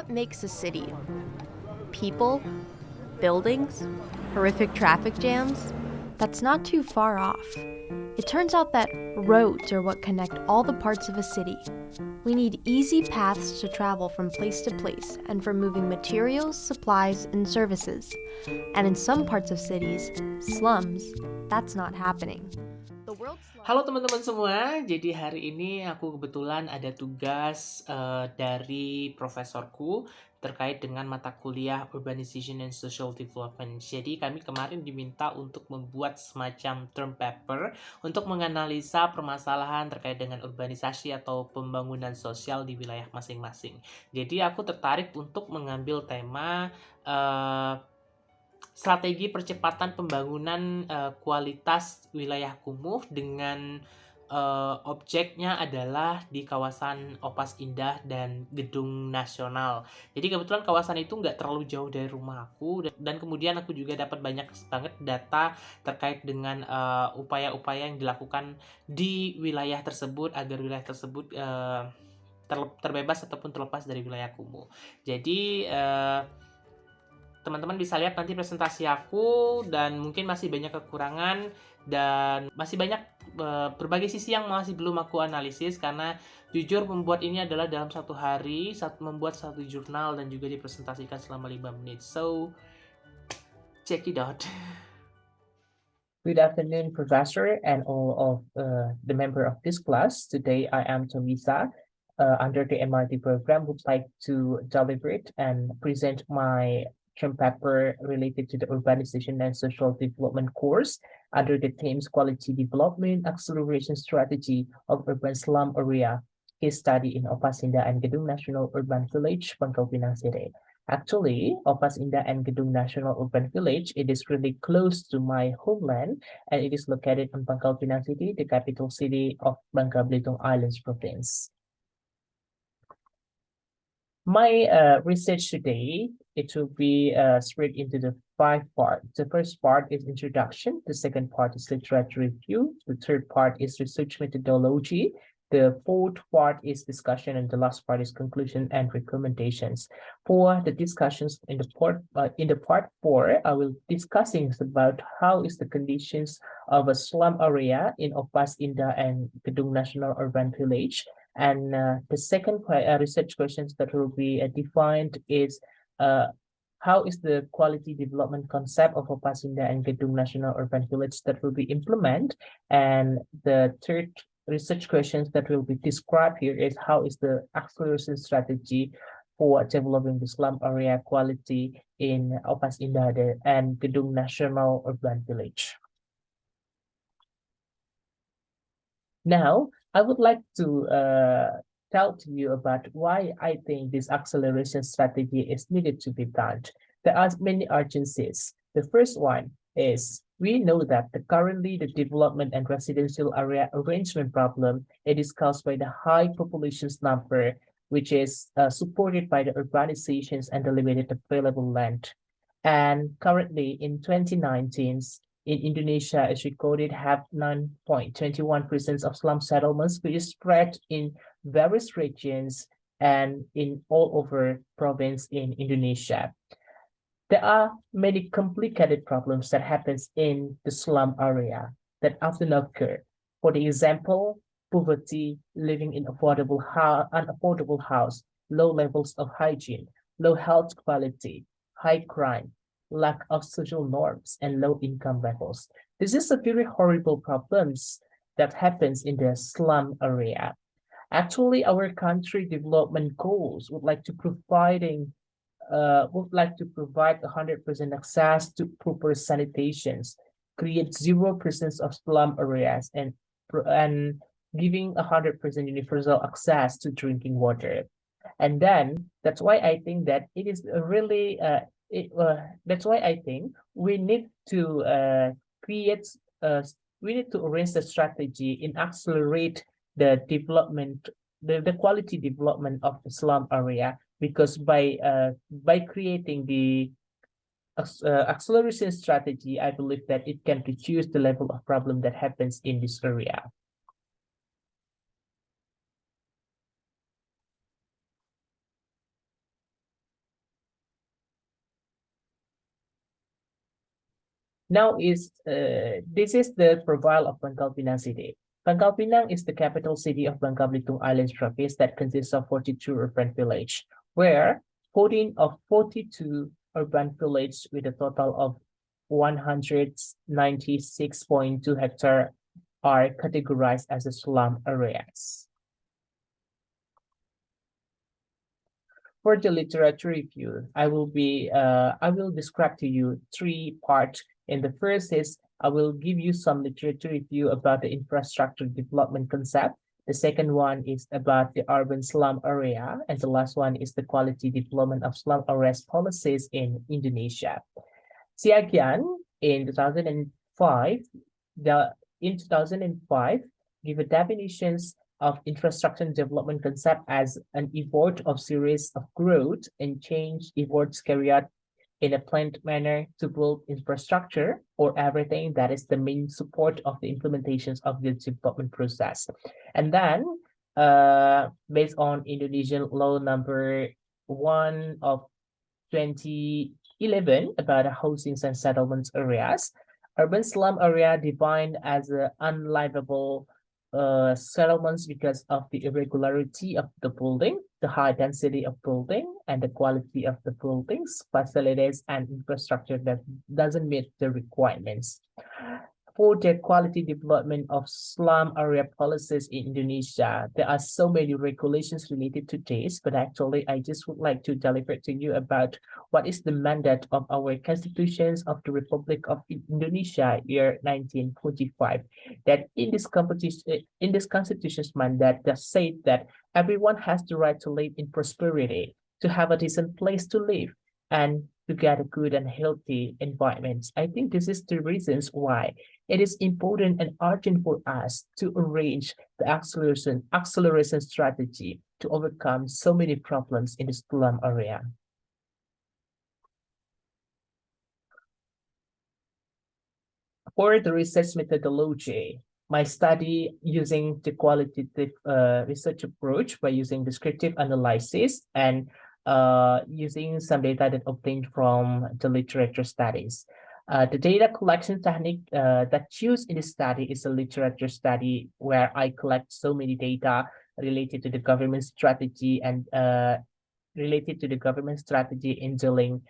What makes a city? People? Buildings? Horrific traffic jams? That's not too far off. It turns out that roads are what connect all the parts of a city. We need easy paths to travel from place to place and for moving materials, supplies, and services. And in some parts of cities, slums, that's not happening. Halo teman-teman semua, jadi hari ini aku kebetulan ada tugas dari profesorku terkait dengan mata kuliah Urbanization and Social Development. Jadi kami kemarin diminta untuk membuat semacam term paper untuk menganalisa permasalahan terkait dengan urbanisasi atau pembangunan sosial di wilayah masing-masing. Jadi aku tertarik untuk mengambil tema strategi percepatan pembangunan kualitas wilayah Kumuh dengan objeknya adalah di kawasan Opas Indah dan Gedung Nasional. Jadi kebetulan kawasan itu nggak terlalu jauh dari rumah aku, dan kemudian aku juga dapat banyak banget data terkait dengan upaya-upaya yang dilakukan di wilayah tersebut agar wilayah tersebut terbebas ataupun terlepas dari wilayah Kumuh. Jadi teman-teman bisa lihat nanti presentasi aku, dan mungkin masih banyak kekurangan dan masih banyak berbagai sisi yang masih belum aku analisis, karena jujur membuat ini adalah dalam satu hari, membuat satu jurnal dan juga dipresentasikan selama 5 menit. So, check it out. Good afternoon, Professor, and all of the member of this class. Today, I am Tomisa, under the MRT program, would like to deliberate and present my term paper related to the Urbanization and Social Development course under the themes Quality Development, Acceleration Strategy of Urban Slum Area, case study in Opas Indah and Gedung Nasional Urban Village, Pangkalpinang City. Actually, Opas Indah and Gedung Nasional Urban Village, it is really close to my homeland, and it is located in Pangkalpinang City, the capital city of Bangka Belitung Islands province. My research today, it will be spread into the 5 parts. The first part is introduction. The second part is literature review. The third part is research methodology. The fourth part is discussion, and the last part is conclusion and recommendations. For the discussions in the part 4, I will discussing about how is the conditions of a slum area in Opas Indah and Gedung Nasional Urban Village. And the second research questions that will be defined is how is the quality development concept of Opas Indah and Gedung Nasional Urban Village that will be implemented. And the third research questions that will be described here is how is the acceleration strategy for developing the slum area quality in Opas Indah and Gedung Nasional Urban Village. Now, I would like to tell to you about why I think this acceleration strategy is needed to be done. There are many urgencies. The first one is we know that currently the development and residential area arrangement problem, it is caused by the high population number, which is supported by the urbanizations and the limited available land. And currently in 2019, in Indonesia is recorded have 9.21% of slum settlements, which is spread in various regions and in all over province in Indonesia. There are many complicated problems that happens in the slum area that often occur. For the example, poverty, living in unaffordable house, low levels of hygiene, low health quality, high crime, lack of social norms, and low income levels. This is a very horrible problems that happens in the slum area. Actually, our country development goals would like to provide 100% access to proper sanitations, create 0% of slum areas, and giving 100% universal access to drinking water. And then that's why I think that it is really that's why I think we need to arrange the strategy and accelerate the development, the quality development of the slum area, because by creating the acceleration strategy, I believe that it can reduce the level of problem that happens in this area. Now this is the profile of Pangkalpinang city. Pangkalpinang is the capital city of Bangka Belitung Islands province that consists of 42 urban villages, where 14 of 42 urban villages with a total of 196.2 hectares are categorized as slum areas. For the literature review, I will describe to you three parts. And the first is I will give you some literature review about the infrastructure development concept. The second one is about the urban slum area, and the last one is the quality development of slum areas policies in Indonesia. Siagian in 2005, give a definitions of infrastructure development concept as an effort of series of growth and change efforts carried out in a planned manner to build infrastructure or everything that is the main support of the implementations of the development process. And then, based on Indonesian law number 1 of 2011 about housing and settlements areas, urban slum area defined as unlivable settlements because of the irregularity of the building, the high density of building, and the quality of the buildings, facilities, and infrastructure that doesn't meet the requirements. For the quality development of slum area policies in Indonesia, there are so many regulations related to this, but actually I just would like to deliver to you about what is the mandate of our constitutions of the Republic of Indonesia, year 1945. That in this constitution's mandate that said that everyone has the right to live in prosperity, to have a decent place to live, and to get a good and healthy environment. I think this is the reasons why it is important and urgent for us to arrange the acceleration strategy to overcome so many problems in the slum area. For the research methodology, my study using the qualitative research approach by using descriptive analysis and using some data that obtained from the literature studies. The data collection technique that used in the study is a literature study where I collect so many data related to the government strategy and in dealing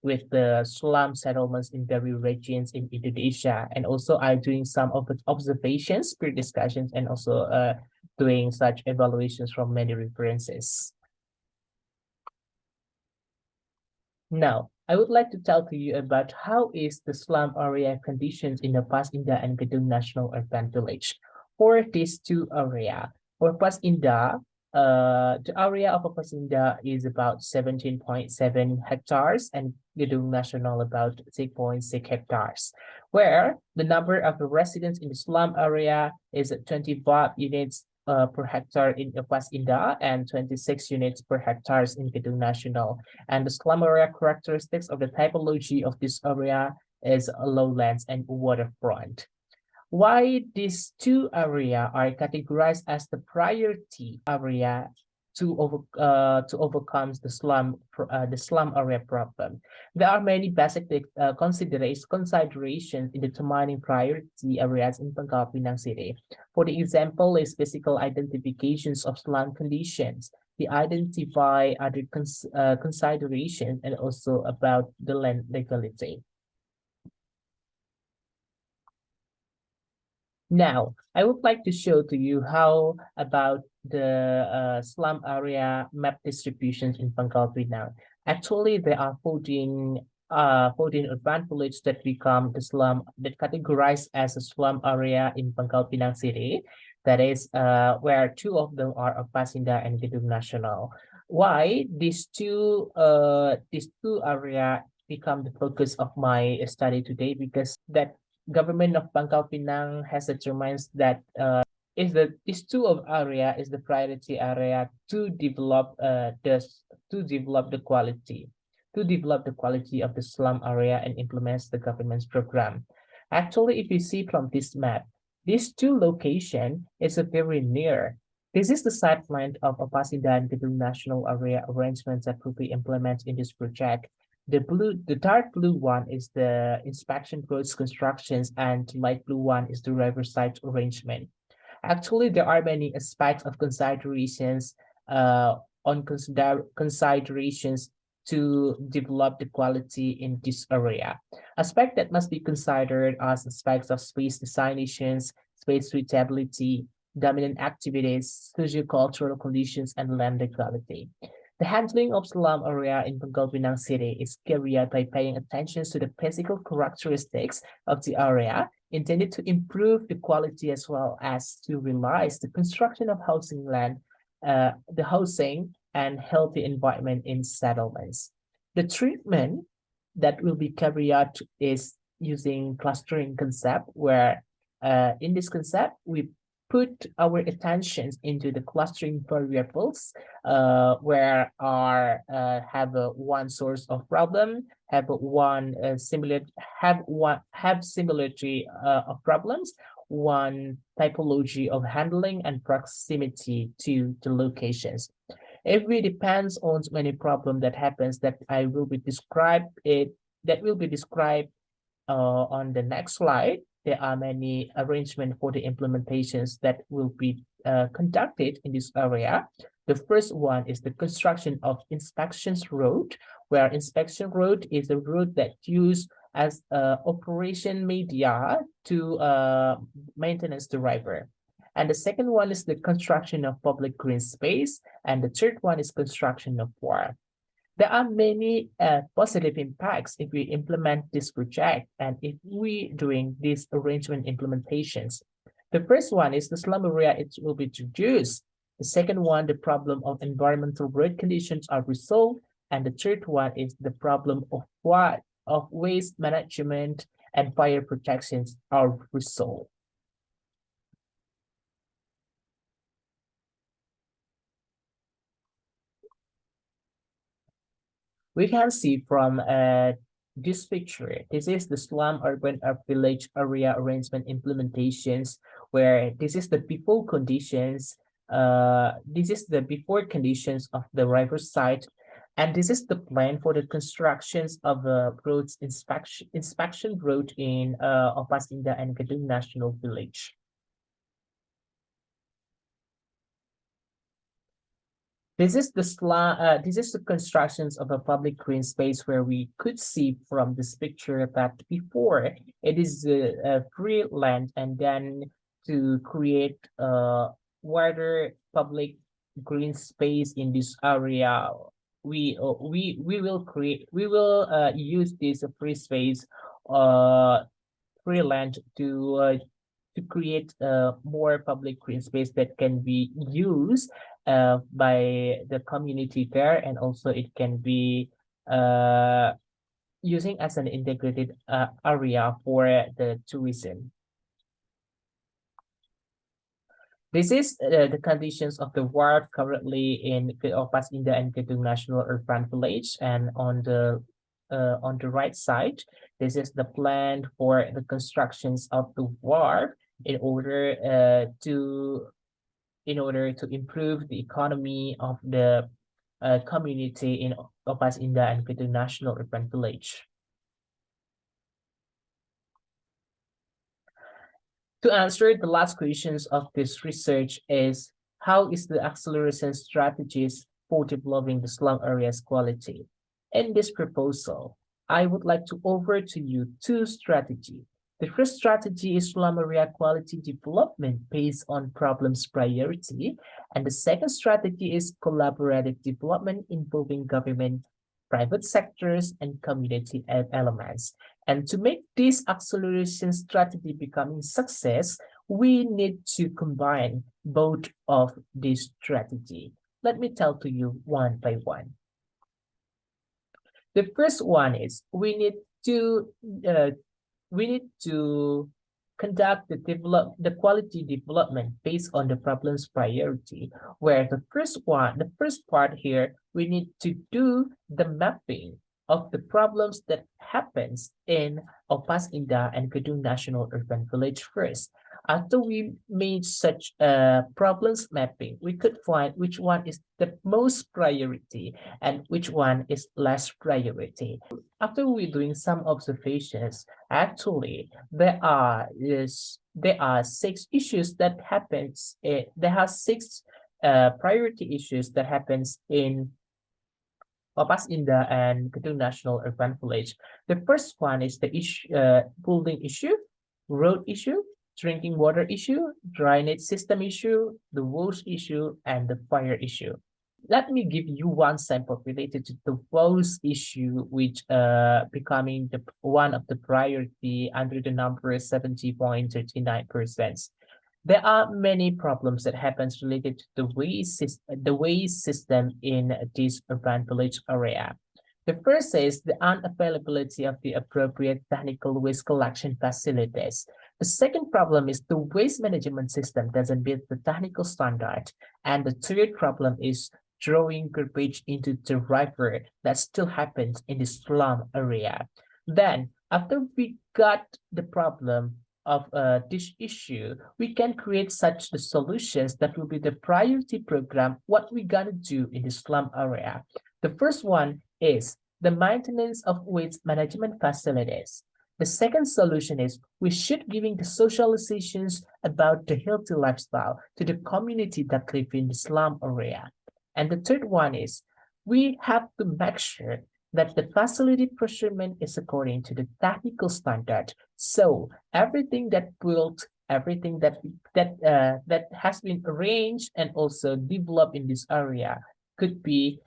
with the slum settlements in various regions in Indonesia. And also I'm doing some of the observations, peer discussions, and also doing such evaluations from many references. Now, I would like to tell to you about how is the slum area conditions in the Pas Indah and Gedung Nasional Urban Village. For these two areas, for Pas Indah, the area of Pas Indah is about 17.7 hectares and Gedung Nasional about 6.6 hectares, where the number of the residents in the slum area is 25 units per hectare in Pas Indah and 26 units per hectare in Gedung Nasional. And the slum area characteristics of the typology of this area is lowlands and waterfront. Why these two areas are categorized as the priority area to overcome the slum area problem? There are many basic considerations in determining priority areas in Pangkalpinang city. For the example, is physical identifications of slum conditions. They identify other considerations and also about the land legality. Now, I would like to show to you how about the slum area map distributions in Pangkalpinang. Actually, there are 14 urban villages that become the slum, that categorized as a slum area in Pangkalpinang city. That is where two of them are Pas Indah and Gedung Nasional. Why these two areas become the focus of my study today? Because that government of Pangkalpinang has determined that these two area is the priority area to develop the quality of the slum area and implements the government's program. Actually, if you see from this map, these two location is very near. This is the sideline of Pas Indah and Gedung Nasional area arrangements that will be implemented in this project. The dark blue one is the inspection roads constructions, and light blue one is the riverside arrangement. Actually, there are many aspects of considerations considerations to develop the quality in this area. Aspects that must be considered as aspects of space designations, space suitability, dominant activities, sociocultural conditions, and land equality. The handling of slum area in Pangkalpinang city is carried out by paying attention to the physical characteristics of the area, intended to improve the quality as well as to realize the construction of housing land, the housing and healthy environment in settlements. The treatment that will be carried out is using clustering concept, where in this concept we put our attentions into the clustering variables, where our have one source of problem, have one similar have similarity of problems, one typology of handling, and proximity to the locations. Every depends on many problem that happens that I will be described it that will be described on the next slide. There are many arrangements for the implementations that will be conducted in this area. The first one is the construction of inspections road, where inspection road is a road that used as operation media to maintenance the river. And the second one is the construction of public green space. And the third one is construction of water. There are many positive impacts if we implement this project and if we doing these arrangement implementations. The first one is the slum area, it will be reduced. The second one, the problem of environmental road conditions are resolved. And the third one is the problem of what of waste management and fire protections are resolved. We can see from this picture, this is the slum urban village area arrangement implementations, where this is the before conditions, this is the before conditions of the riverside, and this is the plan for the constructions of the roads inspection road in Opasinda and Gedung National Village. This is the constructions of a public green space, where we could see from this picture that before it is a free land, and then to create a wider public green space in this area, we will use this free space, free land to create more public green space that can be used by the community there, and also it can be using as an integrated area for the tourism. This is the conditions of the ward currently in Opasinda and Gedung National Urban Village, and on the right side, this is the plan for the constructions of the ward in order to improve the economy of the community in Opasinda and Gedung National Urban Village. To answer the last questions of this research is, how is the acceleration strategies for developing the slum areas quality? In this proposal, I would like to offer to you two strategies. The first strategy is slum area quality development based on problems priority, and the second strategy is collaborative development involving government, private sectors, and community elements. And to make this acceleration strategy becoming success, we need to combine both of these strategy. Let me tell to you one by one. The first one is we need to conduct the quality development based on the problem's priority, where the first part here, we need to do the mapping of the problems that happens in Opasinda and Gedung National Urban Village first. After we made such problems mapping, we could find which one is the most priority and which one is less priority. After we doing some observations, actually there are six issues that happens. There are six priority issues that happens in Papas Indah and Kedung National Urban Village. The first one is the building issue, road issue, drinking water issue, drainage system issue, the waste issue, and the fire issue. Let me give you one sample related to the waste issue, which becoming one of the priority under the number 70.39%. There are many problems that happens related to the waste system in this urban village area. The first is the unavailability of the appropriate technical waste collection facilities. The second problem is the waste management system doesn't meet the technical standard. And the third problem is throwing garbage into the river that still happens in the slum area. Then, after we got the problem of this issue, we can create such the solutions that will be the priority program, what we gonna do in the slum area. The first one is the maintenance of waste management facilities. The second solution is we should giving the socializations about the healthy lifestyle to the community that live in the slum area. And the third one is we have to make sure that the facility procurement is according to the technical standard. So everything that built, everything that has been arranged and also developed in this area could be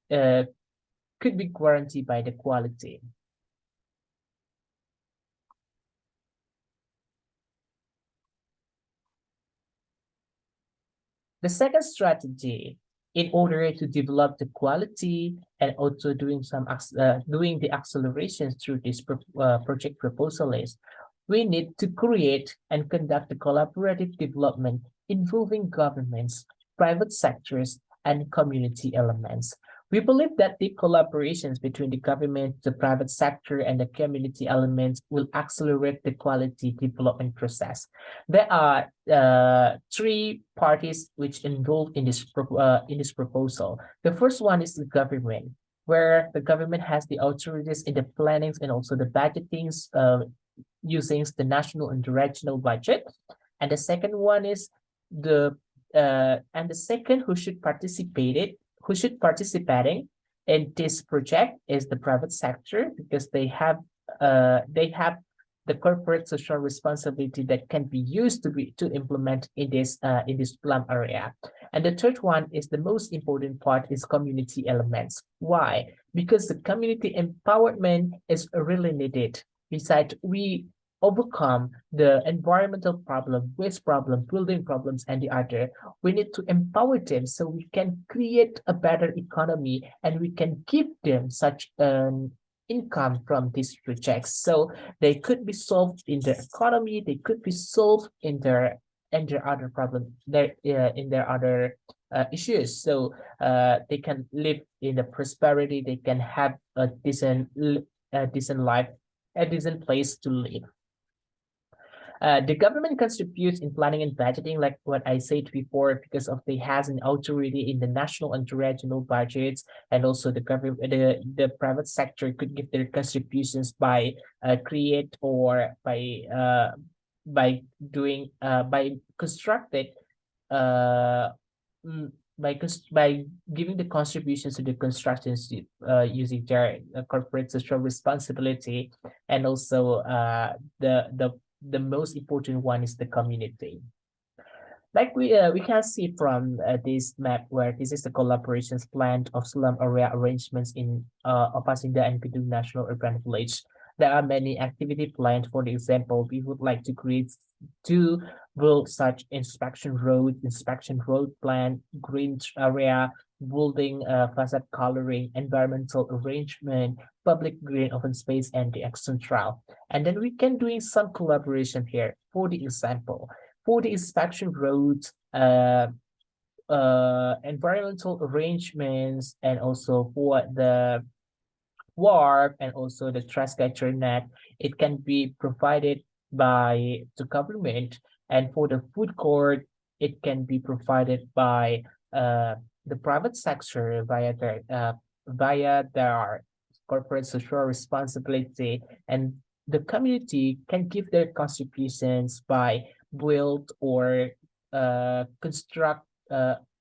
guaranteed by the quality. The second strategy, in order to develop the quality and also doing the accelerations through this project proposal is, we need to create and conduct the collaborative development involving governments, private sectors, and community elements. We believe that the collaborations between the government, the private sector, and the community elements will accelerate the quality development process. There are three parties which involved in this proposal. The first one is the government, where the government has the authorities in the plannings and also the budgetings using the national and the regional budget. And the second one is the second who should participating in this project is the private sector, because they have the corporate social responsibility that can be used to implement in this slum area. And the third one is the most important part is community elements. Why? Because the community empowerment is really needed. Besides, we overcome the environmental problem, waste problem, building problems, and the other. We need to empower them so we can create a better economy and we can give them such an income from these projects. So they could be solved in their economy, they could be solved in their other problem, in their other issues. So they can live in the prosperity, they can have a decent life, a decent place to live. The government contributes in planning and budgeting, like what I said before, because of they has an authority in the national and regional budgets, and also the government, the private sector could give their contributions by create or by doing by constructed by giving the contributions to the constructions using their corporate social responsibility, and also the most important one is the community. Like we can see from this map, where this is the collaborations plan of slum area arrangements in Opasinda and Kedung National Urban Village. There are many activity planned. For example, we would like to create two build such inspection road plan, green area, building facade coloring, environmental arrangement, public green open space, and the action trial. And then we can doing some collaboration here. For the example, for the inspection roads, environmental arrangements, and also for the warp and also the trash catcher net, it can be provided by the government, and for the food court, it can be provided by the private sector via their corporate social responsibility, and the community can give their contributions construct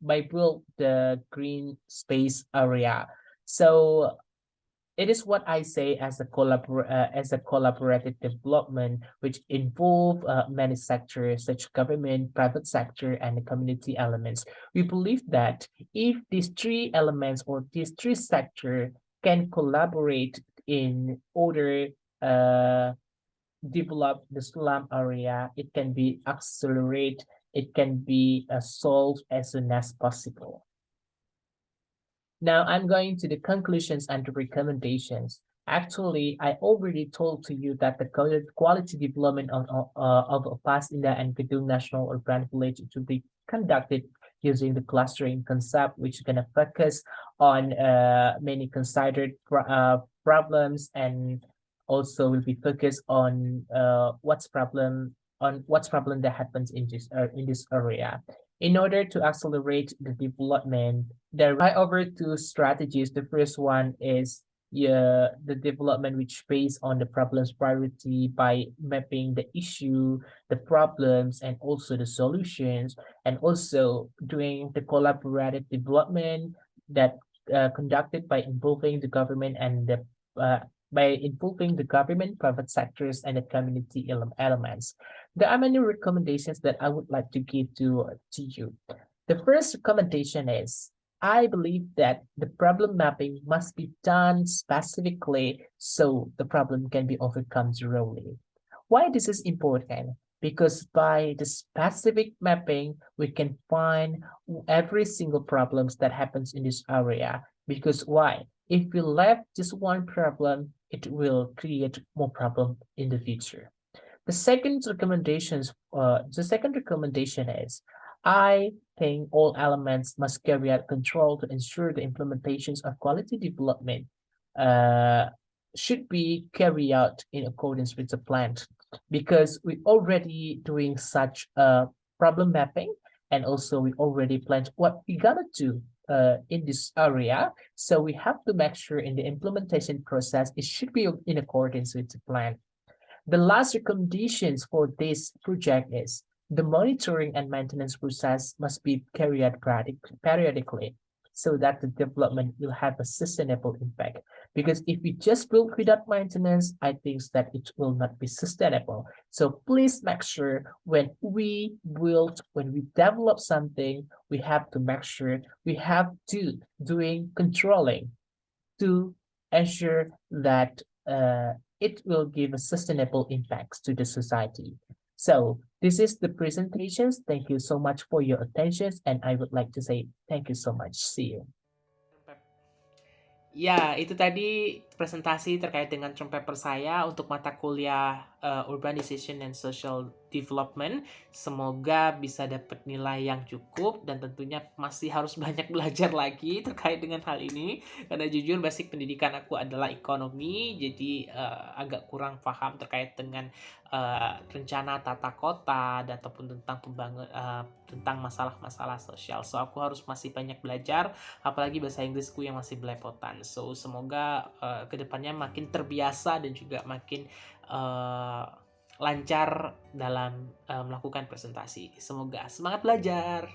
by build the green space area. So it is what I say as a collaborative development, which involve many sectors, such government, private sector, and the community elements. We believe that if these three elements or these three sectors can collaborate in order uh, develop the slum area, it can be accelerate, it can be solved as soon as possible. Now I'm going to the conclusions and the recommendations. Actually, I already told to you that the quality development of Pasinda and Gedung National Urban Village to be conducted using the clustering concept, which is going to focus on many considered problems, and also will be focused on what's problem that happens in this area. In order to accelerate the development, there are over two strategies. The first one is the development which based on the problem's priority by mapping the issue, the problems, and also the solutions, and also doing the collaborative development that conducted by involving the government and private sectors, and the community elements. There are many recommendations that I would like to give to you. The first recommendation is I believe that the problem mapping must be done specifically so the problem can be overcome thoroughly. Why this is important? Because by the specific mapping, we can find every single problems that happens in this area. Because why? If we left just one problem, it will create more problem in the future. The second recommendation is I think all elements must carry out control to ensure the implementations of quality development should be carried out in accordance with the plan, because we already doing such problem mapping, and also we already planned what we gotta do in this area. So we have to make sure in the implementation process, it should be in accordance with the plan. The last recommendations for this project is the monitoring and maintenance process must be carried out periodically so that the development will have a sustainable impact. Because if we just build without maintenance, I think that it will not be sustainable. So please make sure when we develop something, we have to make sure we have to doing controlling to ensure that it will give a sustainable impacts to the society. So this is the presentations. Thank you so much for your attention, and I would like to say thank you so much. See you. Ya, itu tadi presentasi terkait dengan term paper saya untuk mata kuliah Urbanization and Social Development. Semoga bisa dapat nilai yang cukup, dan tentunya masih harus banyak belajar lagi terkait dengan hal ini. Karena jujur basic pendidikan aku adalah ekonomi, jadi agak kurang paham terkait dengan rencana tata kota ataupun tentang masalah-masalah sosial. So aku harus masih banyak belajar, apalagi bahasa Inggrisku yang masih belepotan. So semoga kedepannya makin terbiasa dan juga makin lancar dalam melakukan presentasi. Semoga semangat belajar.